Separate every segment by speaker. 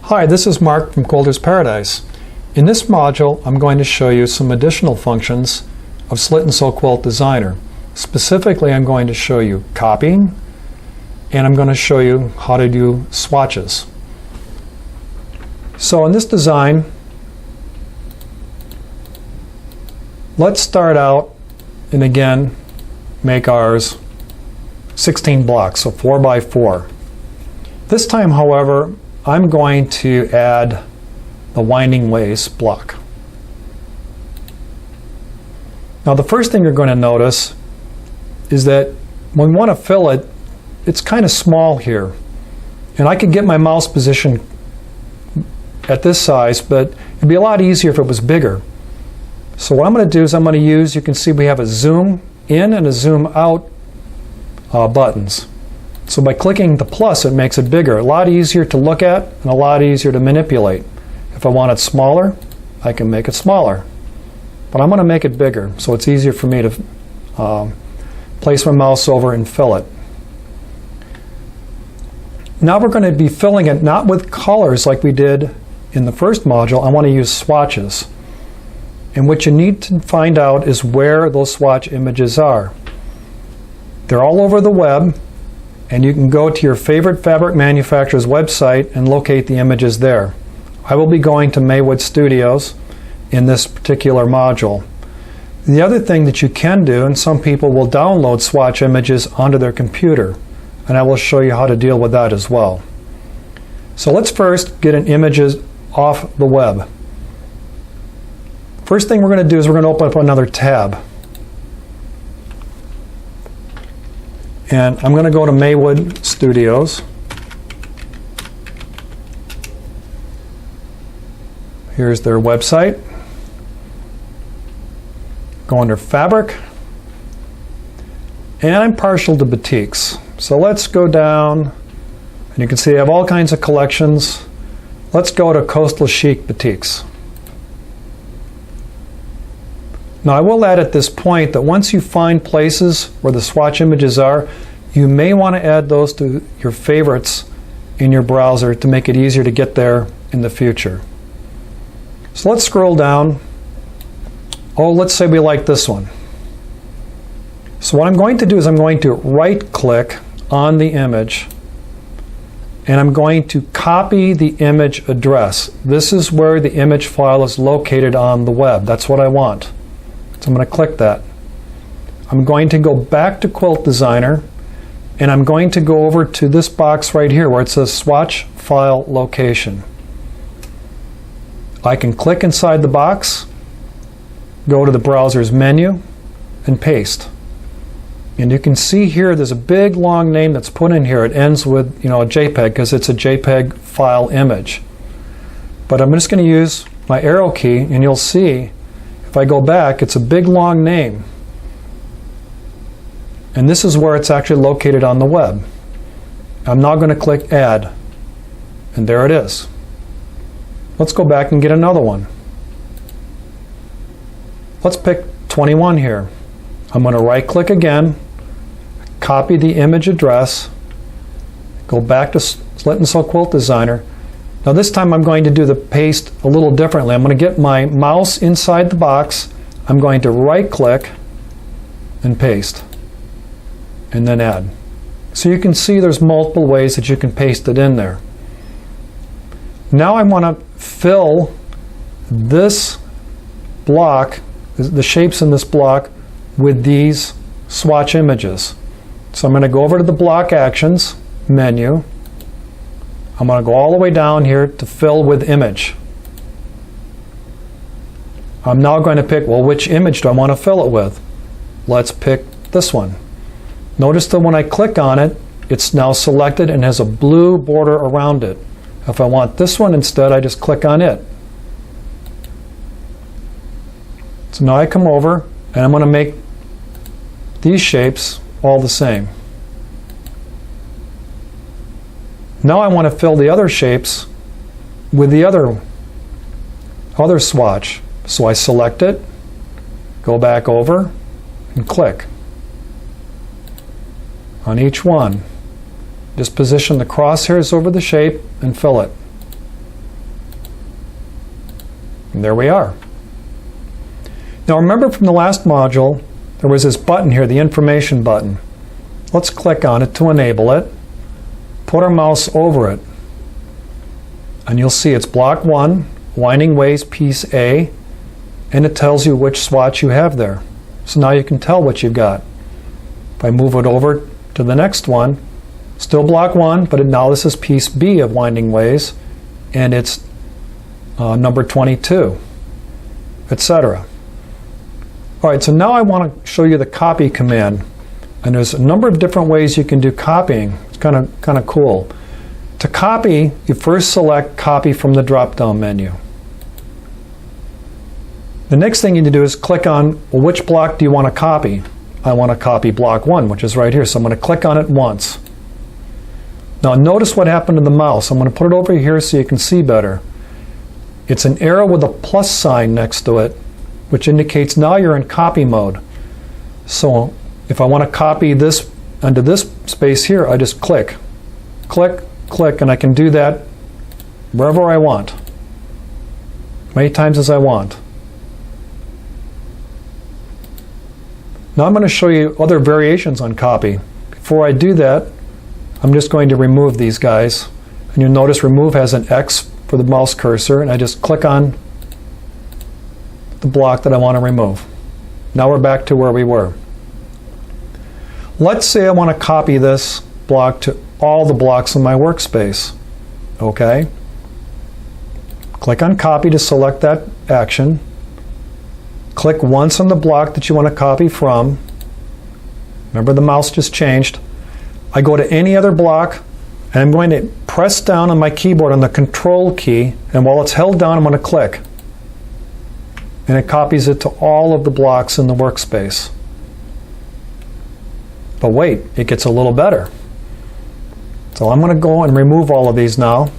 Speaker 1: Hi, this is Mark from Quilter's Paradise. In this module, I'm going to show you some additional functions of Slit and Sew Quilt Designer. Specifically, I'm going to show you copying, and I'm going to show you how to do swatches. So in this design, let's start out and again make ours 16 blocks, so 4 by 4. This time, however, I'm going to add the winding ways block. Now the first thing you're going to notice is that when we want to fill it, it's kind of small here. And I could get my mouse position at this size, but it'd be a lot easier if it was bigger. So what I'm going to do is I'm going to use, you can see we have a zoom in and a zoom out buttons. So by clicking the plus, it makes it bigger. A lot easier to look at and a lot easier to manipulate. If I want it smaller, I can make it smaller. But I'm going to make it bigger so it's easier for me to place my mouse over and fill it. Now we're going to be filling it not with colors like we did in the first module. I want to use swatches. And what you need to find out is where those swatch images are. They're all over the web. And you can go to your favorite fabric manufacturer's website and locate the images there. I will be going to Maywood Studios in this particular module. The other thing that you can do, and some people will download swatch images onto their computer, and I will show you how to deal with that as well. So let's first get an images off the web. First thing we're going to do is we're going to open up another tab. And I'm going to go to Maywood Studios. Here's their website. Go under Fabric. And I'm partial to batiks. So let's go down. And you can see I have all kinds of collections. Let's go to Coastal Chic Batiks. Now I will add at this point that once you find places where the swatch images are, you may want to add those to your favorites in your browser to make it easier to get there in the future. So let's scroll down. Oh, let's say we like this one. So what I'm going to do is I'm going to right click on the image and I'm going to copy the image address. This is where the image file is located on the web. That's what I want. So I'm going to click that. I'm going to go back to Quilt Designer and I'm going to go over to this box right here where it says Swatch File Location. I can click inside the box, go to the browser's menu, and paste. And you can see here there's a big long name that's put in here. It ends with a JPEG because it's a JPEG file image. But I'm just going to use my arrow key and you'll see if I go back, it's a big long name. And this is where it's actually located on the web. I'm now going to click Add. And there it is. Let's go back and get another one. Let's pick 21 here. I'm going to right click again, copy the image address, go back to Slit and Sew Quilt Designer. Now this time I'm going to do the paste a little differently. I'm going to get my mouse inside the box. I'm going to right click and paste and then add. So you can see there's multiple ways that you can paste it in there. Now I want to fill this block, the shapes in this block, with these swatch images. So I'm going to go over to the Block Actions menu. I'm going to go all the way down here to fill with image. I'm now going to pick, well, which image do I want to fill it with? Let's pick this one. Notice that when I click on it, it's now selected and has a blue border around it. If I want this one instead, I just click on it. So now I come over and I'm going to make these shapes all the same. Now I want to fill the other shapes with the other swatch. So I select it, go back over, and click on each one. Just position the crosshairs over the shape and fill it. And there we are. Now remember from the last module, there was this button here, the information button. Let's click on it to enable it. Put our mouse over it. And you'll see it's block 1, winding ways piece A, and it tells you which swatch you have there. So now you can tell what you've got. If I move it over to the next one, still block 1, but now this is piece B of winding ways, and it's number 22, etc. All right, so now I want to show you the copy command. And there's a number of different ways you can do copying. It's kind of cool. To copy, you first select Copy from the drop-down menu. The next thing you need to do is click on, well, which block do you want to copy? I want to copy block 1, which is right here. So I'm going to click on it once. Now notice what happened to the mouse. I'm going to put it over here so you can see better. It's an arrow with a plus sign next to it, which indicates now you're in copy mode. So if I want to copy this onto this space here, I just click, click, click, and I can do that wherever I want, many times as I want. Now I'm going to show you other variations on copy. Before I do that, I'm just going to remove these guys. And you'll notice remove has an X for the mouse cursor, and I just click on the block that I want to remove. Now we're back to where we were. Let's say I want to copy this block to all the blocks in my workspace. Okay. Click on Copy to select that action. Click once on the block that you want to copy from. Remember, the mouse just changed. I go to any other block, and I'm going to press down on my keyboard on the Control key, and while it's held down, I'm going to click. And it copies it to all of the blocks in the workspace. But wait, it gets a little better. So I'm going to go and remove all of these now,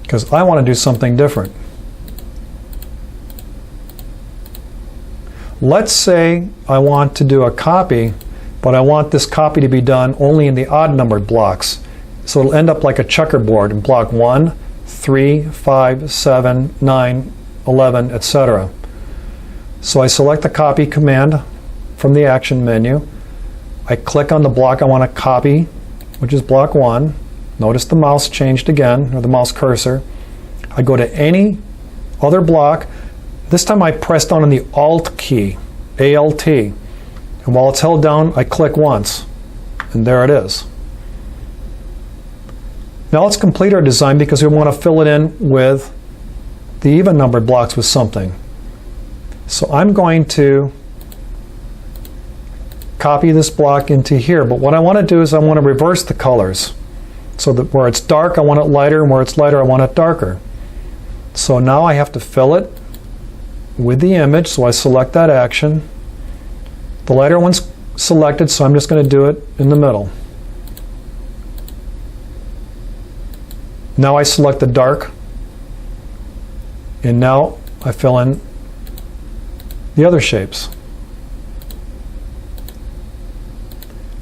Speaker 1: because I want to do something different. Let's say I want to do a copy, but I want this copy to be done only in the odd numbered blocks. So it'll end up like a checkerboard in block 1, 3, 5, 7, 9, 11, etc. So I select the copy command from the action menu. I click on the block I want to copy, which is block 1. Notice the mouse changed again, or the mouse cursor. I go to any other block. This time I press down on the Alt key, ALT. And while it's held down, I click once. And there it is. Now let's complete our design because we want to fill it in with the even numbered blocks with something. So I'm going to copy this block into here. But what I want to do is I want to reverse the colors. So that where it's dark, I want it lighter, and where it's lighter, I want it darker. So now I have to fill it with the image, so I select that action. The lighter one's selected, so I'm just going to do it in the middle. Now I select the dark, and now I fill in the other shapes.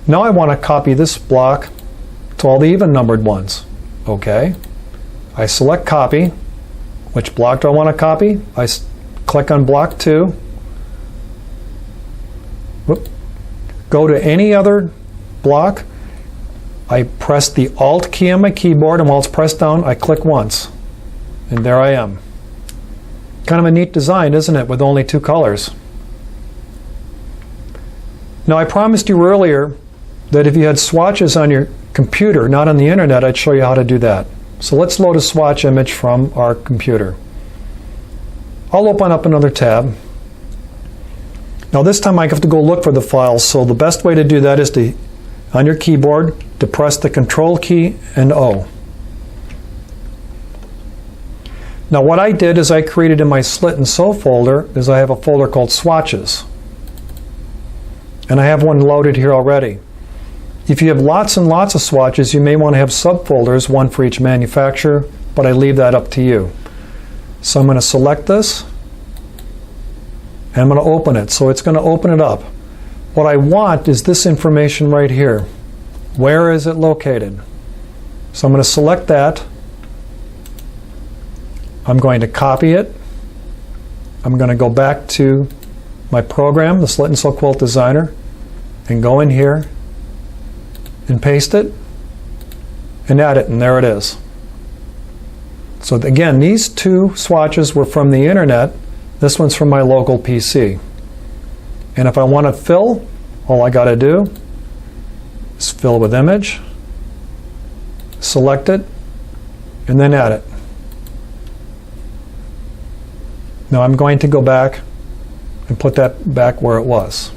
Speaker 1: Now I want to copy this block to all the even numbered ones. Okay. I select copy. Which block do I want to copy? I click on block 2. Whoop. Go to any other block. I press the Alt key on my keyboard, and while it's pressed down, I click once. And there I am. Kind of a neat design, isn't it, with only 2 colors? Now, I promised you earlier that if you had swatches on your computer, not on the internet, I'd show you how to do that. So let's load a swatch image from our computer. I'll open up another tab. Now this time I have to go look for the files, so the best way to do that is to, on your keyboard, to press the Control key and O. Now what I did is I created in my Slit and Sew folder is I have a folder called Swatches. And I have one loaded here already. If you have lots and lots of swatches, you may want to have subfolders, one for each manufacturer, but I leave that up to you. So I'm going to select this, and I'm going to open it. So it's going to open it up. What I want is this information right here. Where is it located? So I'm going to select that, I'm going to copy it. I'm going to go back to my program, the Slit and Sew Quilt Designer, and go in here and paste it and add it, and there it is. So again, these two swatches were from the internet. This one's from my local PC. And if I want to fill, all I got to do is fill with image, select it, and then add it. Now I'm going to go back and put that back where it was.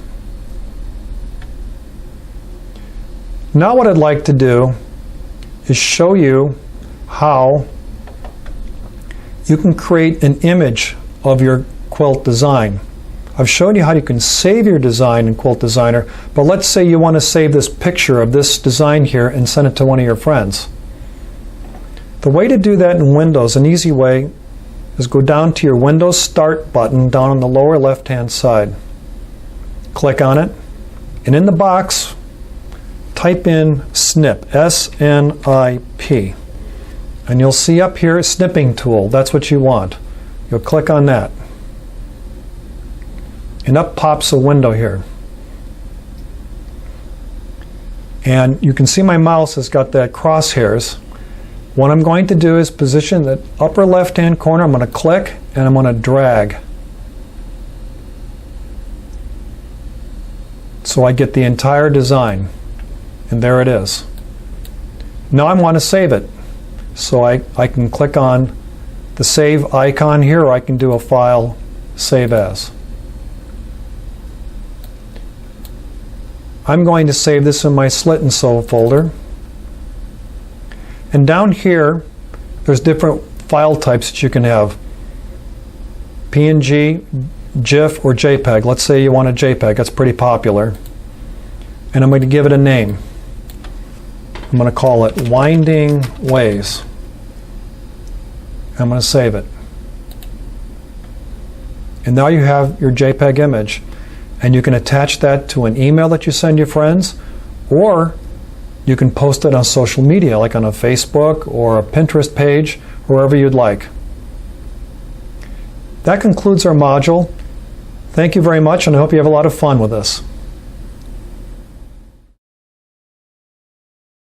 Speaker 1: Now what I'd like to do is show you how you can create an image of your quilt design. I've shown you how you can save your design in Quilt Designer, but let's say you want to save this picture of this design here and send it to one of your friends. The way to do that in Windows, an easy way, is go down to your Windows Start button down on the lower left-hand side. Click on it, and in the box, type in snip, S-N-I-P. And you'll see up here, snipping tool. That's what you want. You'll click on that. And up pops a window here. And you can see my mouse has got that crosshairs. What I'm going to do is position the upper left-hand corner. I'm going to click and I'm going to drag. So I get the entire design. And there it is. Now I want to save it. So I can click on the save icon here, or I can do a file, save as. I'm going to save this in my Slit and Sew folder. And down here, there's different file types that you can have. PNG, GIF, or JPEG. Let's say you want a JPEG. That's pretty popular. And I'm going to give it a name. I'm going to call it Winding Ways. I'm going to save it. And now you have your JPEG image. And you can attach that to an email that you send your friends, or you can post it on social media, like on a Facebook or a Pinterest page, wherever you'd like. That concludes our module. Thank you very much, and I hope you have a lot of fun with this.